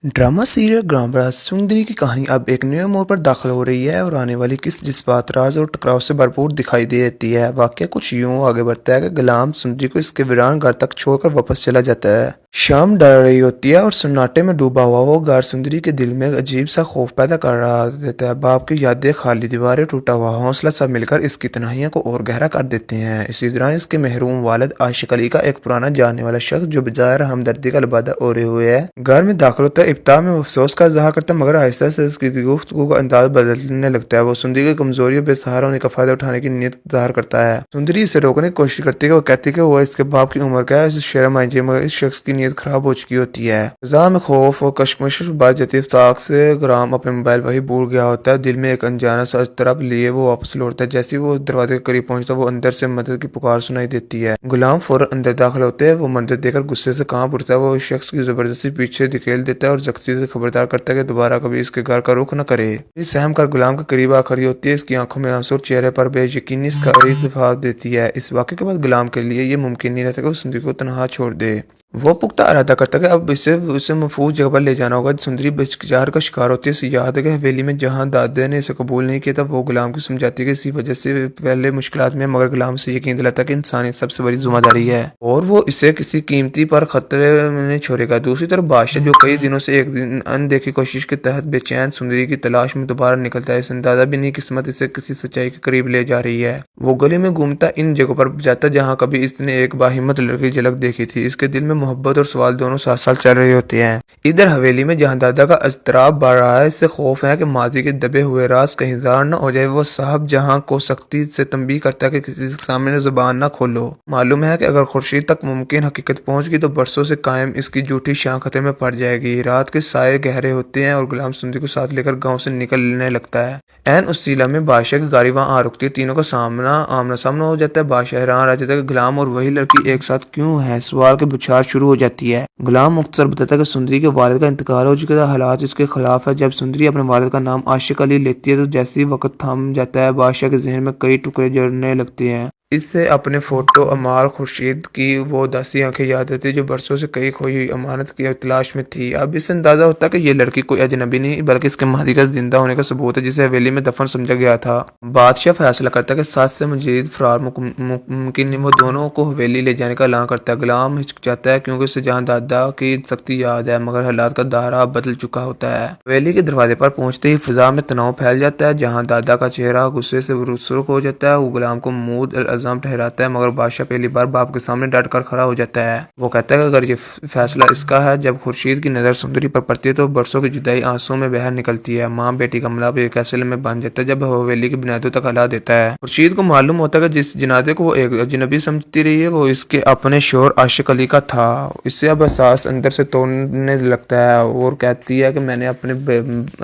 Drama serial Gramraj सुंदरी की कहानी अब एक नए मोड़ पर दाखिल हो रही है और आने वाली किस्त जज्बात, राज और टकराव से भरपूर दिखाई देती है। वाकया कुछ यूं आगे बढ़ता है कि गुलाम सुंदरी को इसके वीरान घर तक छोड़कर वापस चला जाता है। शाम ढल रही होती है और सन्नाटे में डूबा हुआ वो घर सुंदरी के दिल में अजीब सा खौफ पैदा कर रहा देता है। बाप की यादें, खाली दीवारें, टूटा हुआ हौसला सब मिलकर इसकी तन्हाइयों को और गहरा कर देते हैं। इसी दौरान इसके महरूम वालिद आशिक अली का एक पुराना जानने वाला शख्स जो बजाय हमदर्दी का लबादा ओढ़े हुए है घर में दाखिल होता है। इब्तिदा में अफसोस का इजहार करता है, मगर आहिस्ता से इसकी गुफ्तगू का अंदाज बदलने लगता है। वो सुंदरी की कमजोरी और बेसहारा होने का फायदा उठाने की नीयत जाहिर करता है। सुंदरी इसे रोकने की कोशिश करती है। वो कहती है कि वो इसके बाप की उम्र का है, इसे शर्म आई, मगर इस शख्स की नीयत खराब हो चुकी होती है। फिजा में खौफ और कशमकश बढ़ जाती है। ताक से गुलाम अपने मोबाइल वही भूल गया होता है। दिल में एक अनजाना सा तरफ लिए वो वापस लौटता है। जैसे ही वो दरवाजे के करीब पहुंचता है, वो अंदर से मदद की पुकार सुनाई देती है। गुलाम फौरन अंदर दाखिल होते हैं। वो मंजर देखकर गुस्से से कांप उठता है। वो इस शख्स की जबरदस्ती पीछे धकेल देता है और सख्ती से खबरदार करता है कि दोबारा कभी इसके घर का रुख न करे। इस सहम कर गुलाम के करीब आखिरी होती है। इसकी आंखों में आंसू और चेहरे पर बेयकीनी इसका इत्तेफाक देती है। इस वाक़े के बाद गुलाम के लिए ये मुमकिन नहीं रहता कि वो सुंदरी को तनहा छोड़ दे। वो पुख्ता इरादा करता है कि अब उसे महफूज जगह पर ले जाना होगा। सुंदरी बेचार का शिकार होती है। इसे याद है कि हवेली में जहाँ दादा ने इसे कबूल नहीं किया था, वो गुलाम को समझाती है कि इसी वजह से पहले मुश्किलात में, मगर गुलाम से यकीन दिलाता है कि इंसानियत सबसे बड़ी जिम्मेदारी है और वो इसे किसी कीमती पर खतरे में नहीं छोड़ेगा। दूसरी तरफ बादशाह, जो कई दिनों से एक दिन अनदेखी कोशिश के तहत बेचैन सुंदरी की तलाश में दोबारा निकलता है। इस अंदाजा भी नहीं किस्मत इसे किसी सच्चाई के करीब ले जा रही है। वो गली में घूमता इन जगहों पर जाता जहाँ कभी इसने एक बाहिम्मत लड़की की झलक देखी थी। इसके दिल में मोहब्बत और सवाल दोनों साथ साथ चल रहे होते हैं। इधर हवेली में जहाँ दादा का अजतराब बढ़ रहा है, इससे खौफ है कि माजी के दबे हुए राज कहीं ज़ाहिर न हो जाए। वो साहब जहाँ को सख्ती से तंबीह करता है कि किसी के सामने जुबान न खोलो। मालूम है कि अगर खुर्शीद तक मुमकिन हकीकत पहुंच गई तो बरसों से कायम इसकी झूठी शान खतरे में पड़ जाएगी। रात के साये गहरे होते हैं और गुलाम सुंदरी को साथ लेकर गाँव से निकलने लगता है। एन उस सीला में बादशाह की गाड़ी वहां आ रुकती है। तीनों का आमना सामना हो जाता है। बादशाह हैरान रह जाता है कि गुलाम और वही लड़की एक साथ क्यों है। सवाल की बुछार शुरू हो जाती है। गुलाम मुख्तसर बताता है कि सुंदरी के वालिद का इंतकाल हो चुका था, हालात इसके खिलाफ है। जब सुंदरी अपने वालिद का नाम आशिक अली लेती है तो जैसे ही वक्त थम जाता है, बादशाह के जहन में कई टुकड़े जड़ने लगते हैं। इससे अपने फोटो अमाल खुर्शीद की वो दासी आंखें याद आती है, जो बरसों से कई खोई हुई अमानत की तलाश में थी। अब इससे अंदाजा होता है कि ये लड़की कोई अजनबी नहीं बल्कि इसके मादी का जिंदा होने का सबूत है, जिसे हवेली में दफन समझा गया था। बादशाह फैसला करता है कि साथ से मजीद फरार मुमकिन नहीं। वो दोनों को हवेली ले जाने का ऐलान करता है। गुलाम हिचकिचाता है क्योंकि उसे जहाँ दादा की सख्ती याद है, मगर हालात का दायरा बदल चुका होता है। हवेली के दरवाजे पर पहुंचते ही फिजा में तनाव फैल जाता है। जहाँ दादा का चेहरा गुस्से से सुर्ख हो जाता है, वो गुलाम को मूद ठहराता है, मगर बादशाह पहली बार बाप के सामने डट कर खड़ा हो जाता है। वो कहता है कि अगर ये फैसला इसका है। जब खुर्शीद की नजर सुंदरी पर पड़ती है तो बरसों की जुदाई आंसू में बहर निकलती है। माँ बेटी का मिलाप एक फैसले में बन जाता है जब हवेली की बुनियादों तक हिला देता है। खुर्शीद को मालूम होता है कि जिस जनाजे को वो एक अजनबी समझती रही है, वो इसके अपने शोर आशिक अली का था। इससे अब एहसास अंदर से तोड़ने लगता है और कहती है कि मैंने अपने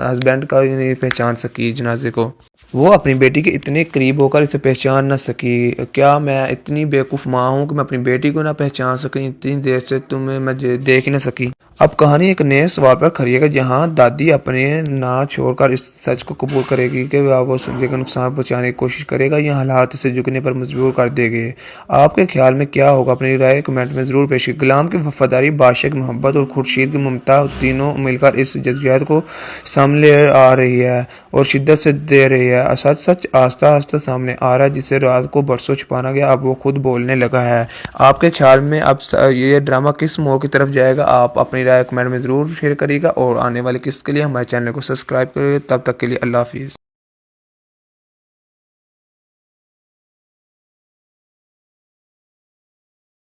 हस्बैंड का नहीं पहचान सकी जनाजे को। वो अपनी बेटी के इतने करीब होकर इसे पहचान न सकी। क्या मैं इतनी बेवकूफ़ माँ हूँ कि मैं अपनी बेटी को ना पहचान सकी? इतनी देर से तुम्हें मैं देख ही न सकी। अब कहानी एक नए सवाल पर खड़ी है कि जहाँ दादी अपने ना छोड़कर इस सच को कबूल करेगी कि वो सुंदरी को नुकसान पहुँचाने की कोशिश करेगा, या हालात इसे झुकने पर मजबूर कर देंगे। आपके ख्याल में क्या होगा? अपनी राय कमेंट में ज़रूर पेश कीजिए। गुलाम की वफादारी, बादशाह की मोहब्बत और खुर्शीद की ममता, तीनों मिलकर इस जज्बात को सामने आ रही है और शिद्दत से दे रही है। सच आस्ता आस्ता सामने आ रहा है, जिसे रात को बरसों छुपाना गया, अब वो खुद बोलने लगा है। आपके ख्याल में अब ये ड्रामा किस मोड़ की तरफ जाएगा? आप अपनी राय कमेंट में ज़रूर शेयर करिएगा और आने वाली किस्त के लिए हमारे चैनल को सब्सक्राइब करिएगा। तब तक के लिए अल्लाह हाफिज़।